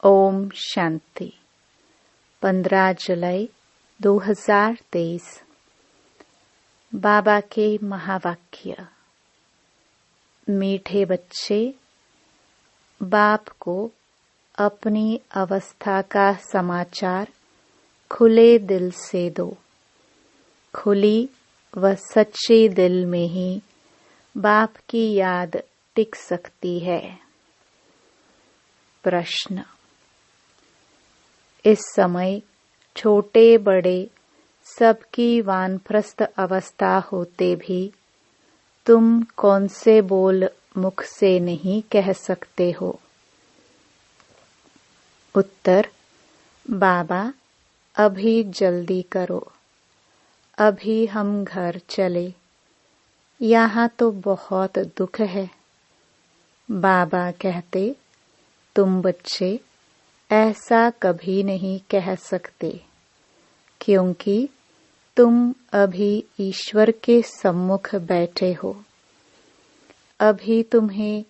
ओम शांति। 15 जुलाई 2023। बाबा के महावाक्य। मीठे बच्चे, बाप को अपनी अवस्था का समाचार खुले दिल से दो। खुली व सच्चे दिल में ही बाप की याद टिक सकती है। प्रश्न। इस समय छोटे बड़े सबकी वानप्रस्थ अवस्था होते भी तुम कौन से बोल मुख से नहीं कह सकते हो? उत्तर। बाबा, अभी जल्दी करो, अभी हम घर चले, यहाँ तो बहुत दुख है। बाबा कहते, तुम बच्चे ऐसा कभी नहीं कह सकते, क्योंकि तुम अभी ईश्वर के सम्मुख बैठे हो। अभी तुम्हें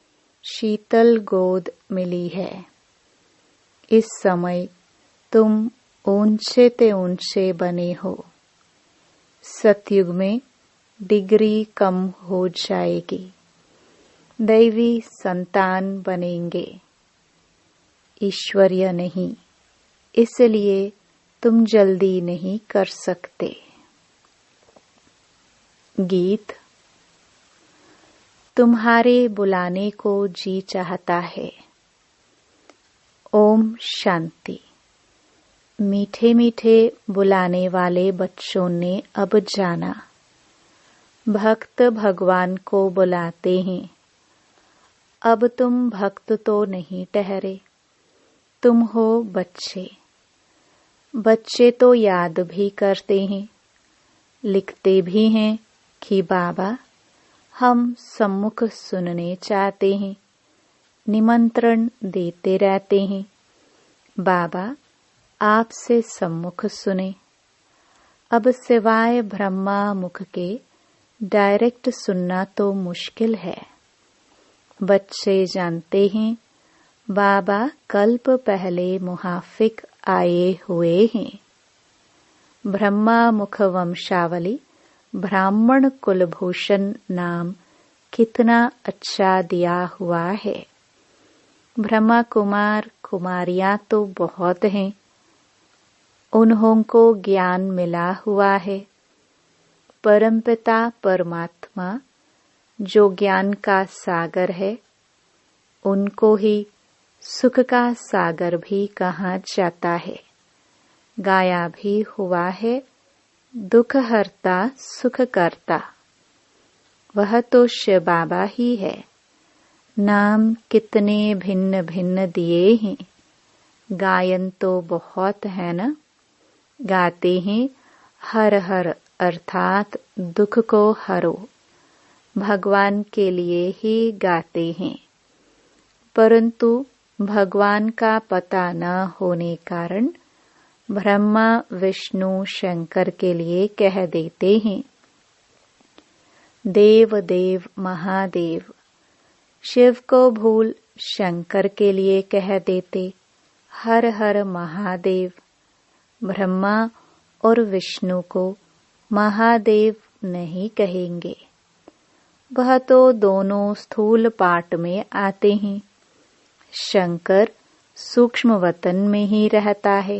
शीतल गोद मिली है। इस समय तुम ऊंचे ते ऊंचे बने हो। सतयुग में डिग्री कम हो जाएगी, दैवी संतान बनेंगे, ईश्वरीय नहीं, इसलिए तुम जल्दी नहीं कर सकते। गीत। तुम्हारे बुलाने को जी चाहता है। ओम शांति। मीठे मीठे बुलाने वाले बच्चों ने अब जाना, भक्त भगवान को बुलाते हैं। अब तुम भक्त तो नहीं ठहरे, तुम हो बच्चे। बच्चे तो याद भी करते हैं, लिखते भी हैं कि बाबा हम सम्मुख सुनने चाहते हैं, निमंत्रण देते रहते हैं। बाबा आपसे सम्मुख सुने। अब सिवाय ब्रह्मा मुख के डायरेक्ट सुनना तो मुश्किल है। बच्चे जानते हैं बाबा कल्प पहले मुहाफिक आए हुए हैं। ब्रह्मा मुख वंशावली ब्राह्मण कुलभूषण नाम कितना अच्छा दिया हुआ है। ब्रह्मा कुमार कुमारियां तो बहुत हैं, उन्हों को ज्ञान मिला हुआ है। परमपिता परमात्मा जो ज्ञान का सागर है, उनको ही सुख का सागर भी कहा जाता है। गाया भी हुआ है, दुख हरता सुख करता। वह तो शिव बाबा ही है। नाम कितने भिन्न भिन्न दिए हैं, गायन तो बहुत है न। गाते हैं हर हर अर्थात दुख को हरो, भगवान के लिए ही गाते हैं। परंतु भगवान का पता न होने कारण ब्रह्मा विष्णु शंकर के लिए कह देते हैं देव देव महादेव। शिव को भूल शंकर के लिए कह देते हर हर महादेव। ब्रह्मा और विष्णु को महादेव नहीं कहेंगे, वह तो दोनों स्थूल पाठ में आते हैं। शंकर सूक्ष्म वतन में ही रहता है।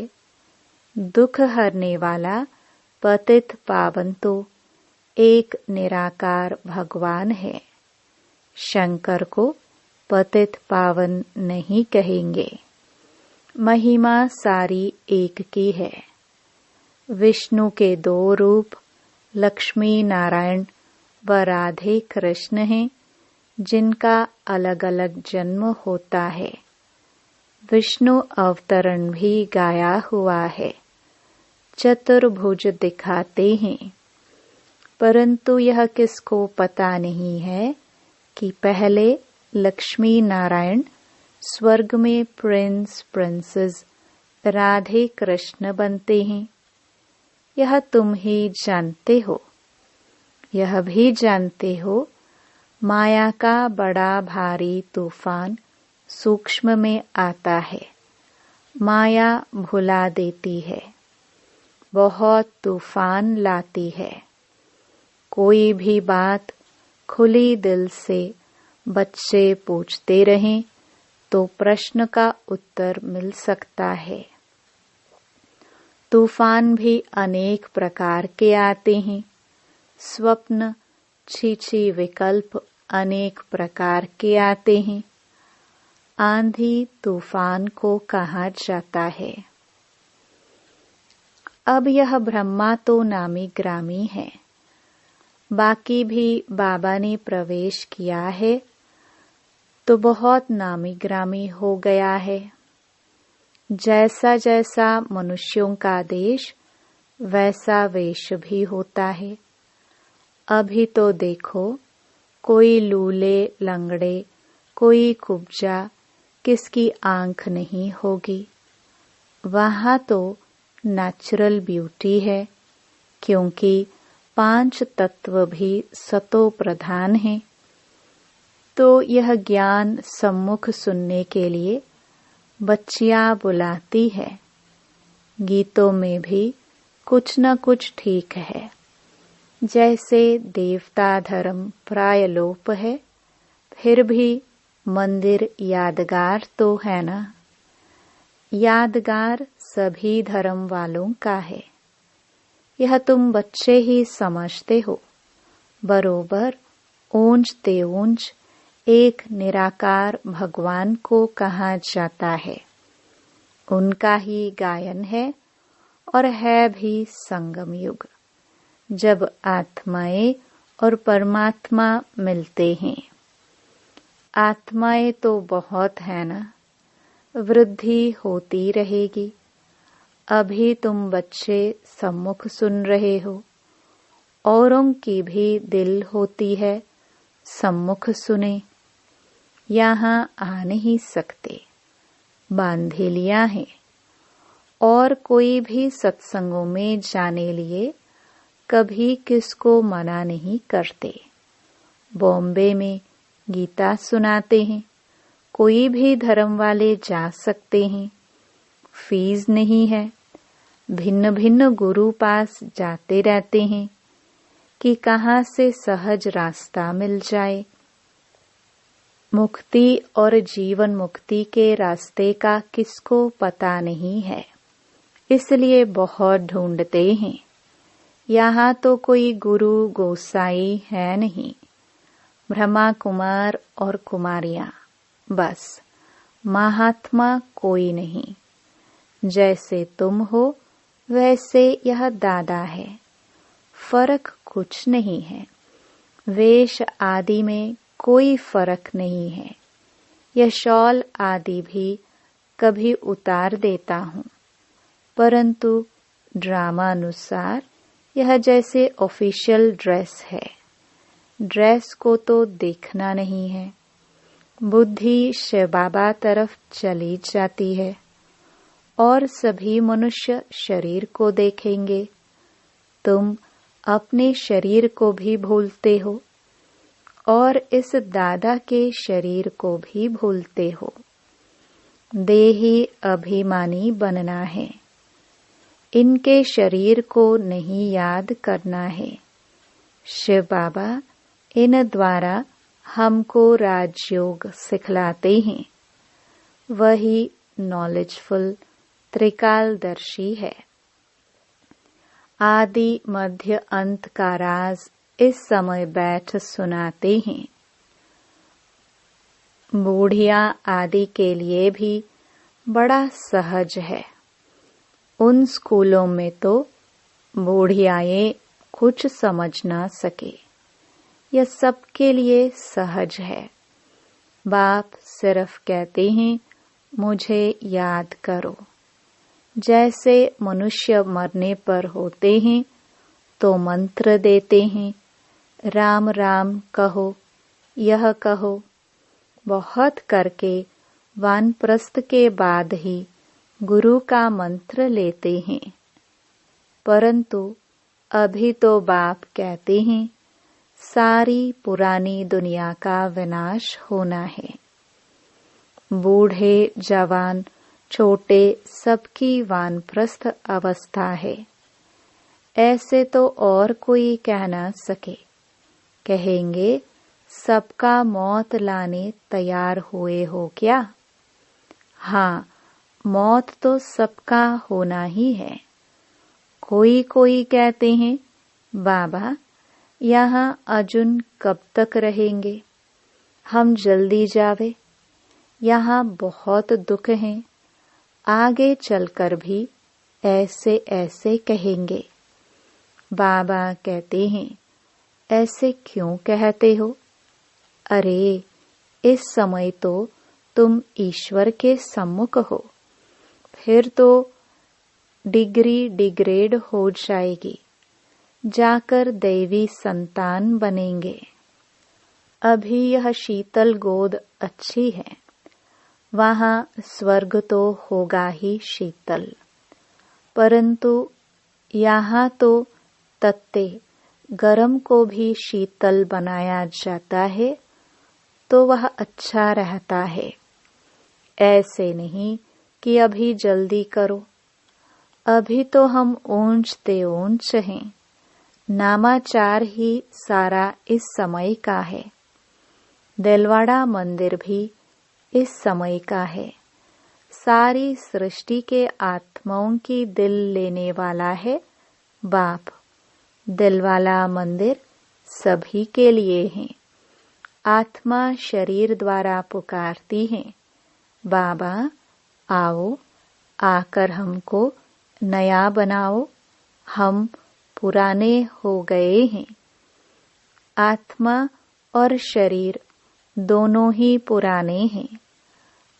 दुख हरने वाला पतित पावन तो एक निराकार भगवान है। शंकर को पतित पावन नहीं कहेंगे। महिमा सारी एक की है। विष्णु के 2 रूप लक्ष्मी नारायण व राधे कृष्ण हैं, जिनका अलग अलग जन्म होता है। विष्णु अवतरण भी गाया हुआ है, चतुर्भुज दिखाते हैं। परंतु यह किसको पता नहीं है कि पहले लक्ष्मी नारायण स्वर्ग में प्रिंस प्रिंसेस राधे कृष्ण बनते हैं। यह तुम ही जानते हो। यह भी जानते हो माया का बड़ा भारी तूफान सूक्ष्म में आता है माया भुला देती है, बहुत तूफान लाती है। कोई भी बात खुली दिल से बच्चे पूछते रहें तो प्रश्न का उत्तर मिल सकता है। तूफान भी अनेक प्रकार के आते हैं। स्वप्न, छीछी विकल्प अनेक प्रकार के आते हैं। आंधी तूफान को कहा जाता है। अब यह ब्रह्मा तो नामी ग्रामी है, बाकी भी बाबा ने प्रवेश किया है तो बहुत नामी ग्रामी हो गया है। जैसा जैसा मनुष्यों का देश वैसा वेश भी होता है। अभी तो देखो, कोई लूले लंगड़े, कोई कुब्जा, किसकी आंख नहीं होगी। वहाँ तो नेचुरल ब्यूटी है, क्योंकि 5 तत्व भी सतो प्रधान हैं। तो यह ज्ञान सम्मुख सुनने के लिए बच्चियां बुलाती है। गीतों में भी कुछ न कुछ ठीक है। जैसे देवता धर्म प्राय लोप है, फिर भी मंदिर यादगार तो है ना। यादगार सभी धर्म वालों का है। यह तुम बच्चे ही समझते हो। बरोबर ऊंच ते ऊंच एक निराकार भगवान को कहा जाता है। उनका ही गायन है और है भी संगम युग, जब आत्माएं और परमात्मा मिलते हैं। आत्माएं तो बहुत है ना, वृद्धि होती रहेगी। अभी तुम बच्चे सम्मुख सुन रहे हो, औरों की भी दिल होती है सम्मुख सुने। यहाँ आ नहीं सकते, बांधे लिया है। और कोई भी सत्संगों में जाने लिए कभी किसको मना नहीं करते। बॉम्बे में गीता सुनाते हैं, कोई भी धर्म वाले जा सकते हैं, फीस नहीं है। भिन्न भिन्न गुरु पास जाते रहते हैं कि कहाँ से सहज रास्ता मिल जाए। मुक्ति और जीवन मुक्ति के रास्ते का किसको पता नहीं है, इसलिए बहुत ढूंढते हैं। यहाँ तो कोई गुरु गोसाई है नहीं, ब्रह्मा कुमार और कुमारियां, बस महात्मा कोई नहीं। जैसे तुम हो वैसे यह दादा है, फर्क कुछ नहीं है। वेश आदि में कोई फर्क नहीं है। यह शॉल आदि भी कभी उतार देता हूँ, परंतु ड्रामानुसार यह जैसे ऑफिशियल ड्रेस है। ड्रेस को तो देखना नहीं है। बुद्धि शिव बाबा तरफ चली जाती है और सभी मनुष्य शरीर को देखेंगे। तुम अपने शरीर को भी भूलते हो और इस दादा के शरीर को भी भूलते हो। देही अभिमानी बनना है, इनके शरीर को नहीं याद करना है। शिव बाबा इन द्वारा हमको राजयोग सिखलाते हैं। वही नॉलेजफुल त्रिकालदर्शी है। आदि मध्य अंत का राज इस समय बैठ सुनाते हैं। बूढ़िया आदि के लिए भी बड़ा सहज है। उन स्कूलों में तो बूढ़ियाएं कुछ समझ ना सके। यह सबके लिए सहज है। बाप सिर्फ कहते हैं, मुझे याद करो। जैसे मनुष्य मरने पर होते हैं तो मंत्र देते हैं, राम राम कहो, यह कहो। बहुत करके वानप्रस्थ के बाद ही गुरु का मंत्र लेते हैं। परंतु अभी तो बाप कहते हैं, सारी पुरानी दुनिया का विनाश होना है। बूढ़े जवान छोटे सबकी वानप्रस्थ अवस्था है। ऐसे तो और कोई कह न सके। कहेंगे सबका मौत लाने तैयार हुए हो क्या? हाँ, मौत तो सबका होना ही है। कोई कोई कहते हैं, बाबा यहाँ अजुन कब तक रहेंगे? हम जल्दी जावे। यहाँ बहुत दुख हैं। आगे चलकर भी ऐसे ऐसे कहेंगे। बाबा कहते हैं, ऐसे क्यों कहते हो? अरे, इस समय तो तुम ईश्वर के सम्मुख हो, फिर तो डिग्री डिग्रेड हो जाएगी, जाकर दैवी संतान बनेंगे। अभी यह शीतल गोद अच्छी है, वहाँ स्वर्ग तो होगा ही शीतल, परंतु यहाँ तो तत्ते गरम को भी शीतल बनाया जाता है, तो वह अच्छा रहता है। ऐसे नहीं कि अभी जल्दी करो। अभी तो हम ऊंचते ऊंच हैं। नामाचार ही सारा इस समय का है। दिलवाड़ा मंदिर भी इस समय का है। सारी सृष्टि के आत्माओं की दिल लेने वाला है बाप। दिलवाला मंदिर सभी के लिए है। आत्मा शरीर द्वारा पुकारती है, बाबा आओ, आकर हमको नया बनाओ, हम पुराने हो गए हैं। आत्मा और शरीर दोनों ही पुराने हैं।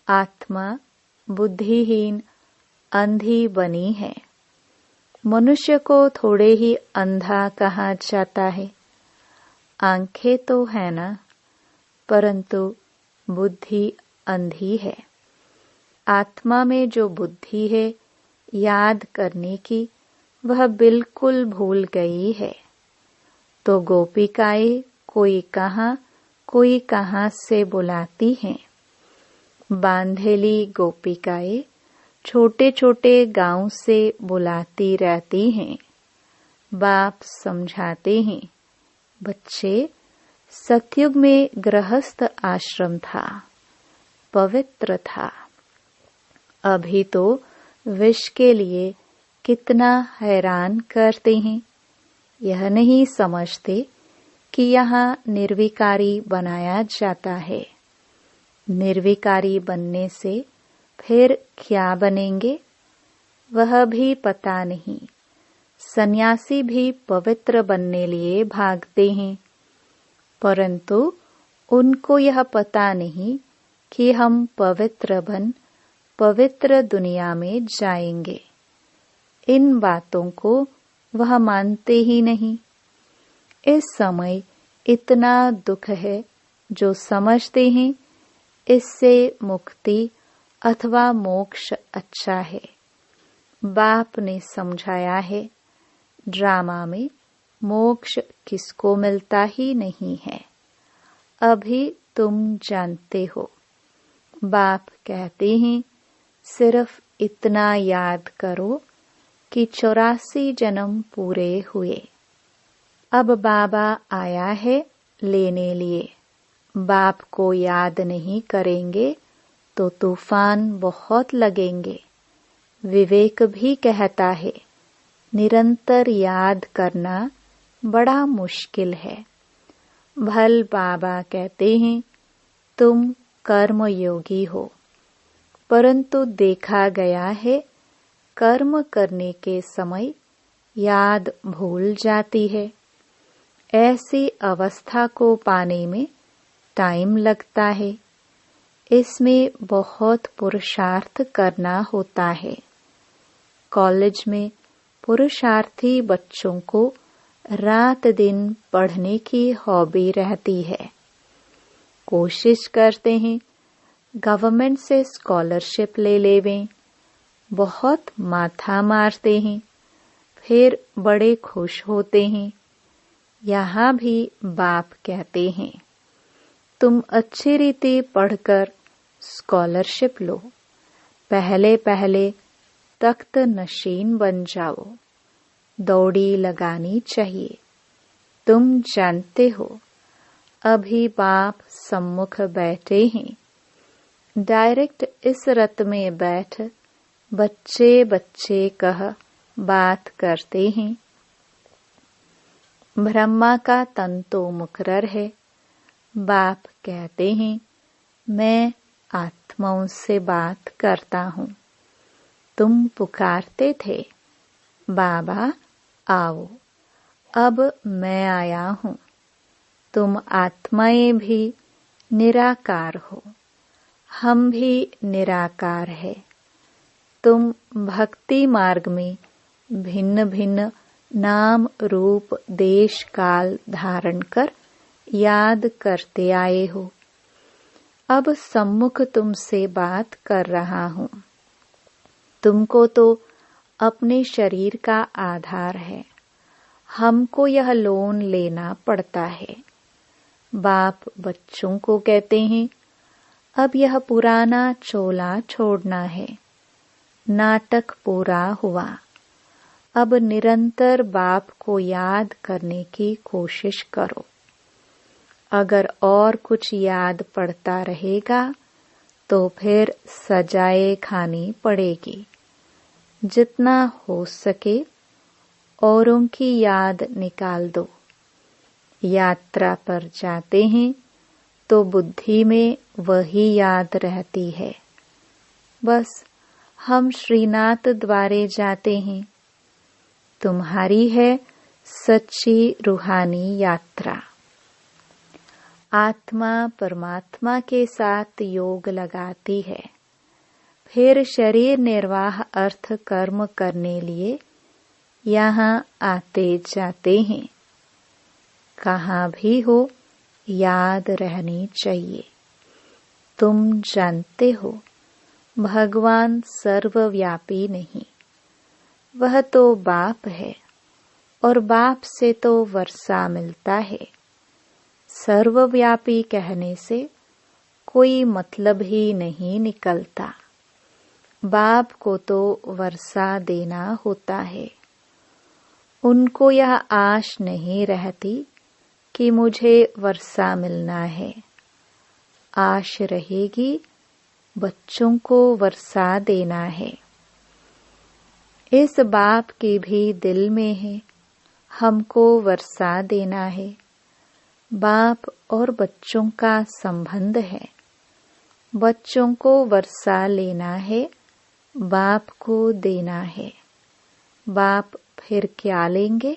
आत्मा बुद्धिहीन अंधी बनी है। मनुष्य को थोड़े ही अंधा कहा जाता है। आंखें तो है ना, परंतु बुद्धि अंधी है। आत्मा में जो बुद्धि है याद करने की, वह बिल्कुल भूल गई है। तो गोपिकाएं कोई कहाँ से बुलाती हैं। बांधेली गोपिकाएं छोटे छोटे गांव से बुलाती रहती हैं। बाप समझाते हैं, बच्चे, सतयुग में गृहस्थ आश्रम था, पवित्र था। अभी तो विष के लिए कितना हैरान करते हैं। यह नहीं समझते कि यहाँ निर्विकारी बनाया जाता है। निर्विकारी बनने से फिर क्या बनेंगे, वह भी पता नहीं। सन्यासी भी पवित्र बनने लिए भागते हैं, परंतु उनको यह पता नहीं कि हम पवित्र बन पवित्र दुनिया में जाएंगे। इन बातों को वह मानते ही नहीं। इस समय इतना दुख है, जो समझते हैं इससे मुक्ति अथवा मोक्ष अच्छा है। बाप ने समझाया है, ड्रामा में मोक्ष किसको मिलता ही नहीं है। अभी तुम जानते हो। बाप कहते हैं, सिर्फ इतना याद करो कि 84 जन्म पूरे हुए। अब बाबा आया है लेने लिए। बाप को याद नहीं करेंगे तो तूफान बहुत लगेंगे। विवेक भी कहता है, निरंतर याद करना बड़ा मुश्किल है। भल बाबा कहते हैं, तुम कर्मयोगी हो, परंतु देखा गया है कर्म करने के समय याद भूल जाती है। ऐसी अवस्था को पाने में टाइम लगता है। इसमें बहुत पुरुषार्थ करना होता है। कॉलेज में पुरुषार्थी बच्चों को रात दिन पढ़ने की हॉबी रहती है। कोशिश करते हैं गवर्नमेंट से स्कॉलरशिप ले लेवें। बहुत माथा मारते हैं, फिर बड़े खुश होते हैं। यहाँ भी बाप कहते हैं, तुम अच्छी रीति पढ़कर स्कॉलरशिप लो। पहले पहले तख्त नशीन बन जाओ। दौड़ी लगानी चाहिए। तुम जानते हो, अभी बाप सम्मुख बैठे हैं। डायरेक्ट इस रथ में बैठ बच्चे बच्चे कह बात करते हैं। ब्रह्मा का तन तो मुकर्रर है। बाप कहते हैं, मैं आत्माओं से बात करता हूँ। तुम पुकारते थे, बाबा आओ, अब मैं आया हूँ। तुम आत्माएं भी निराकार हो, हम भी निराकार है। तुम भक्ति मार्ग में भिन्न भिन्न नाम रूप देश काल धारण कर याद करते आए हो। अब सम्मुख तुमसे बात कर रहा हूँ। तुमको तो अपने शरीर का आधार है, हमको यह लोन लेना पड़ता है। बाप बच्चों को कहते हैं, अब यह पुराना चोला छोड़ना है। नाटक पूरा हुआ। अब निरंतर बाप को याद करने की कोशिश करो। अगर और कुछ याद पड़ता रहेगा तो फिर सजाए खानी पड़ेगी। जितना हो सके औरों की याद निकाल दो। यात्रा पर जाते हैं तो बुद्धि में वही याद रहती है। बस हम श्रीनाथ द्वारे जाते हैं। तुम्हारी है सच्ची रूहानी यात्रा। आत्मा परमात्मा के साथ योग लगाती है। फिर शरीर निर्वाह अर्थ कर्म करने लिए यहाँ आते जाते हैं। कहाँ भी हो याद रहनी चाहिए। तुम जानते हो, भगवान सर्वव्यापी नहीं, वह तो बाप है और बाप से तो वर्षा मिलता है। सर्वव्यापी कहने से कोई मतलब ही नहीं निकलता। बाप को तो वर्षा देना होता है। उनको यह आश नहीं रहती कि मुझे वर्षा मिलना है। आश रहेगी बच्चों को वर्षा देना है। इस बाप के भी दिल में है, हमको वर्षा देना है। बाप और बच्चों का संबंध है। बच्चों को वर्षा लेना है, बाप को देना है। बाप फिर क्या लेंगे?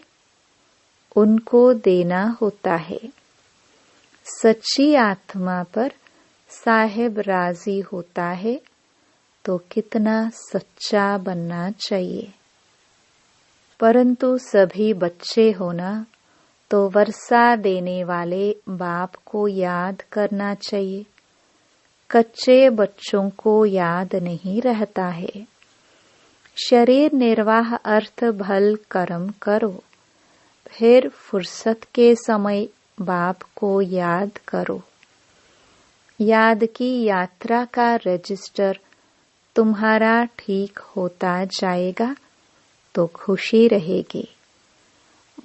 उनको देना होता है। सच्ची आत्मा पर साहेब राजी होता है तो कितना सच्चा बनना चाहिए। परंतु सभी बच्चे होना तो वर्षा देने वाले बाप को याद करना चाहिए। कच्चे बच्चों को याद नहीं रहता है। शरीर निर्वाह अर्थ भल कर्म करो, फिर फुर्सत के समय बाप को याद करो। याद की यात्रा का रजिस्टर तुम्हारा ठीक होता जाएगा तो खुशी रहेगी।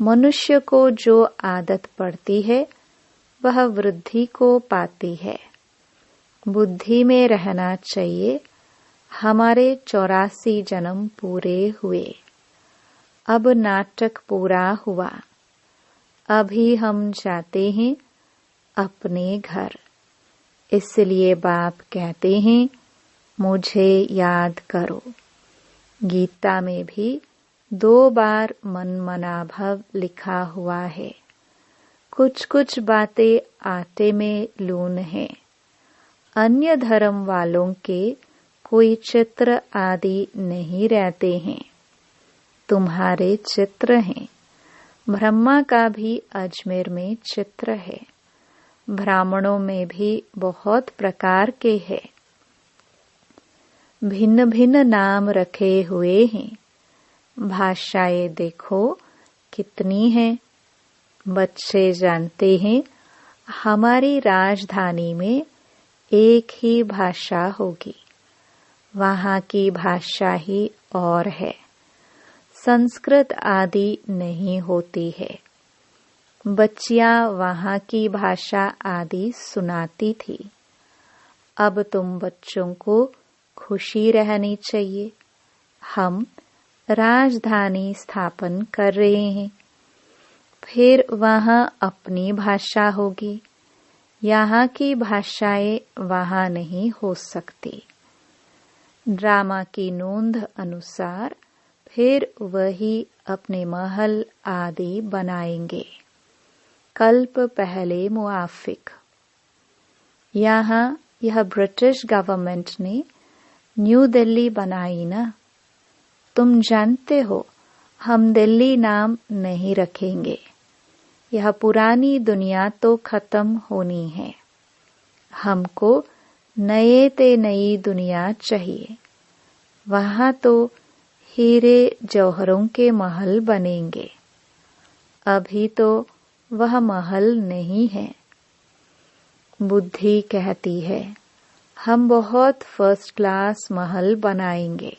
मनुष्य को जो आदत पड़ती है वह वृद्धि को पाती है। बुद्धि में रहना चाहिए, हमारे 84 जन्म पूरे हुए। अब नाटक पूरा हुआ। अभी हम जाते हैं अपने घर। इसलिए बाप कहते हैं, मुझे याद करो। गीता में भी 2 बार मन मना भव लिखा हुआ है। कुछ कुछ बातें आटे में लून है। अन्य धर्म वालों के कोई चित्र आदि नहीं रहते हैं। तुम्हारे चित्र हैं। ब्रह्मा का भी अजमेर में चित्र है। ब्राह्मणों में भी बहुत प्रकार के हैं। भिन्न भिन्न नाम रखे हुए हैं। भाषाएं देखो कितनी हैं। बच्चे जानते हैं, हमारी राजधानी में एक ही भाषा होगी। वहाँ की भाषा ही और है, संस्कृत आदि नहीं होती है। बच्चियां वहाँ की भाषा आदि सुनाती थी। अब तुम बच्चों को खुशी रहनी चाहिए। हम राजधानी स्थापन कर रहे हैं, फिर वहाँ अपनी भाषा होगी। यहाँ की भाषाएं वहाँ नहीं हो सकती। ड्रामा की नोंद अनुसार फिर वही अपने महल आदि बनाएंगे, कल्प पहले मुआफिक। यहाँ यह ब्रिटिश गवर्नमेंट ने न्यू दिल्ली बनाई ना। तुम जानते हो हम दिल्ली नाम नहीं रखेंगे। यह पुरानी दुनिया तो खत्म होनी है। हमको नए ते नई दुनिया चाहिए। वहाँ तो हीरे जौहरों के महल बनेंगे। अभी तो वह महल नहीं है। बुद्धि कहती है हम बहुत फर्स्ट क्लास महल बनाएंगे।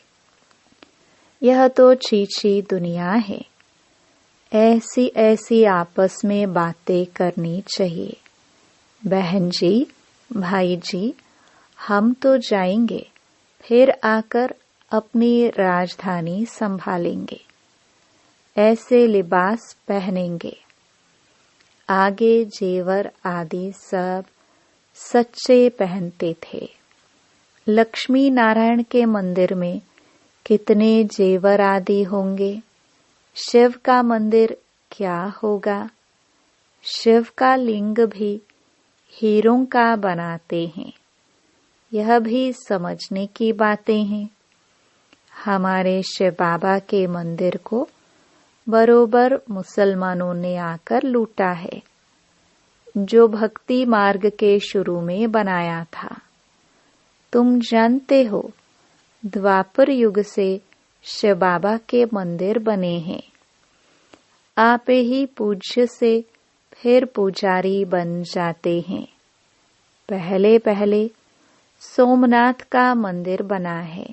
यह तो छीछी दुनिया है। ऐसी ऐसी आपस में बातें करनी चाहिए। बहन जी, भाई जी, हम तो जाएंगे, फिर आकर अपनी राजधानी संभालेंगे। ऐसे लिबास पहनेंगे। आगे जेवर आदि सब सच्चे पहनते थे। लक्ष्मी नारायण के मंदिर में कितने जेवर आदि होंगे। शिव का मंदिर क्या होगा। शिव का लिंग भी हीरों का बनाते हैं। यह भी समझने की बातें हैं। हमारे शिव बाबा के मंदिर को बरोबर मुसलमानों ने आकर लूटा है, जो भक्ति मार्ग के शुरू में बनाया था। तुम जानते हो द्वापर युग से शिव बाबा के मंदिर बने हैं। आप ही पूज्य से फिर पुजारी बन जाते हैं। पहले पहले सोमनाथ का मंदिर बना है।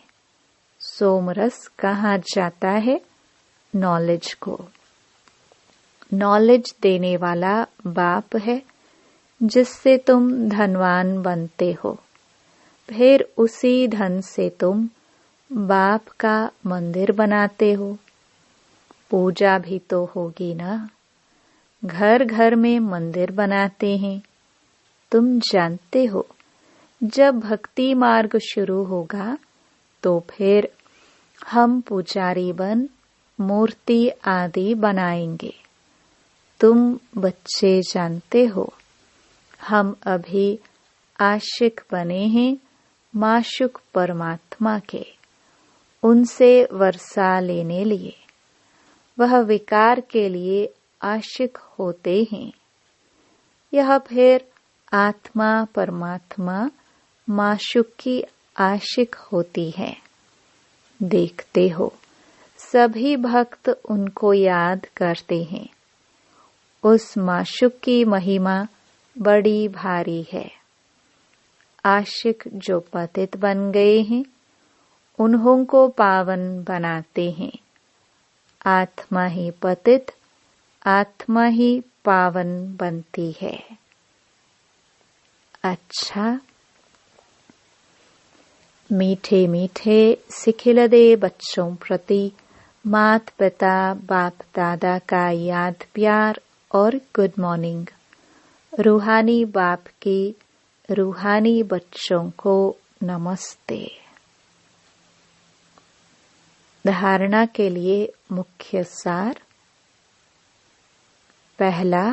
सोमरस कहाँ जाता है? नॉलेज को। नॉलेज देने वाला बाप है, जिससे तुम धनवान बनते हो। फिर उसी धन से तुम बाप का मंदिर बनाते हो। पूजा भी तो होगी ना। घर घर में मंदिर बनाते हैं। तुम जानते हो जब भक्ति मार्ग शुरू होगा तो फिर हम पुजारी बन मूर्ति आदि बनाएंगे। तुम बच्चे जानते हो हम अभी आशिक बने हैं माशुक परमात्मा के, उनसे वर्षा लेने लिए। वह विकार के लिए आशिक होते हैं। यह फिर आत्मा परमात्मा माशुक की आशिक होती है। देखते हो सभी भक्त उनको याद करते हैं। उस माशुक की महिमा बड़ी भारी है। आशिक जो पतित बन गए हैं उन्हों को पावन बनाते हैं। आत्मा ही पतित, आत्मा ही पावन बनती है। अच्छा, मीठे मीठे सिखिलदे बच्चों प्रति मात पिता बाप दादा का याद प्यार और गुड मॉर्निंग। रूहानी बाप की रूहानी बच्चों को नमस्ते। धारणा के लिए मुख्य सार। पहला,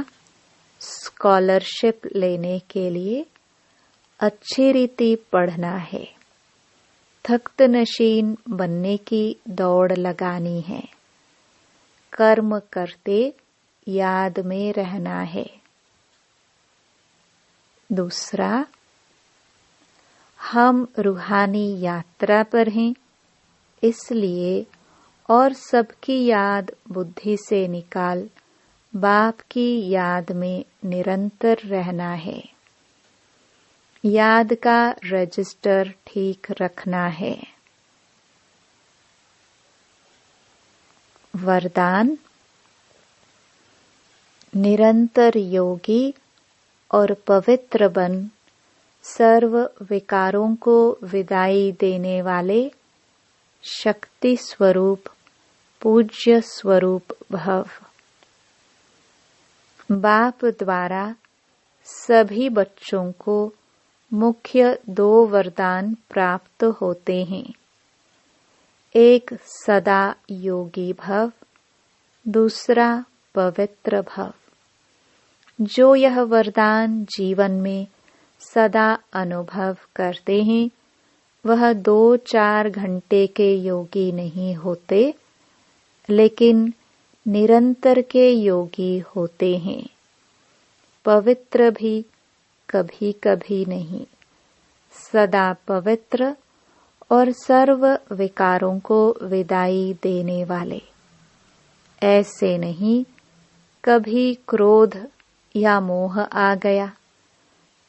स्कॉलरशिप लेने के लिए अच्छी रीति पढ़ना है। तख्त नशीन बनने की दौड़ लगानी है। कर्म करते याद में रहना है। दूसरा, हम रूहानी यात्रा पर हैं, इसलिए और सबकी याद बुद्धि से निकाल बाप की याद में निरंतर रहना है। याद का रजिस्टर ठीक रखना है। वरदान। निरंतर योगी और पवित्र बन सर्व विकारों को विदाई देने वाले शक्ति स्वरूप पूज्य स्वरूप भव। बाप द्वारा सभी बच्चों को मुख्य 2 वरदान प्राप्त होते हैं। एक सदा योगी भव, दूसरा पवित्र भव। जो यह वरदान जीवन में सदा अनुभव करते हैं वह 2-4 घंटे के योगी नहीं होते, लेकिन निरंतर के योगी होते हैं। पवित्र भी कभी कभी नहीं, सदा पवित्र और सर्व विकारों को विदाई देने वाले। ऐसे नहीं कभी क्रोध या मोह आ गया,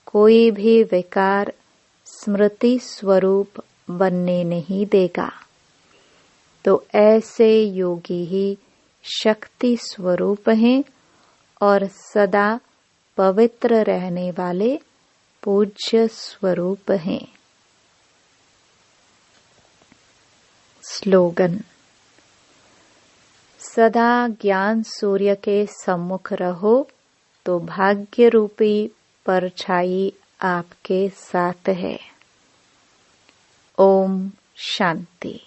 कोई भी विकार स्मृति स्वरूप बनने नहीं देगा। तो ऐसे योगी ही शक्ति स्वरूप हैं और सदा पवित्र रहने वाले पूज्य स्वरूप हैं। स्लोगन। सदा ज्ञान सूर्य के सम्मुख रहो तो भाग्य रूपी परछाई आपके साथ है। ओम शांति।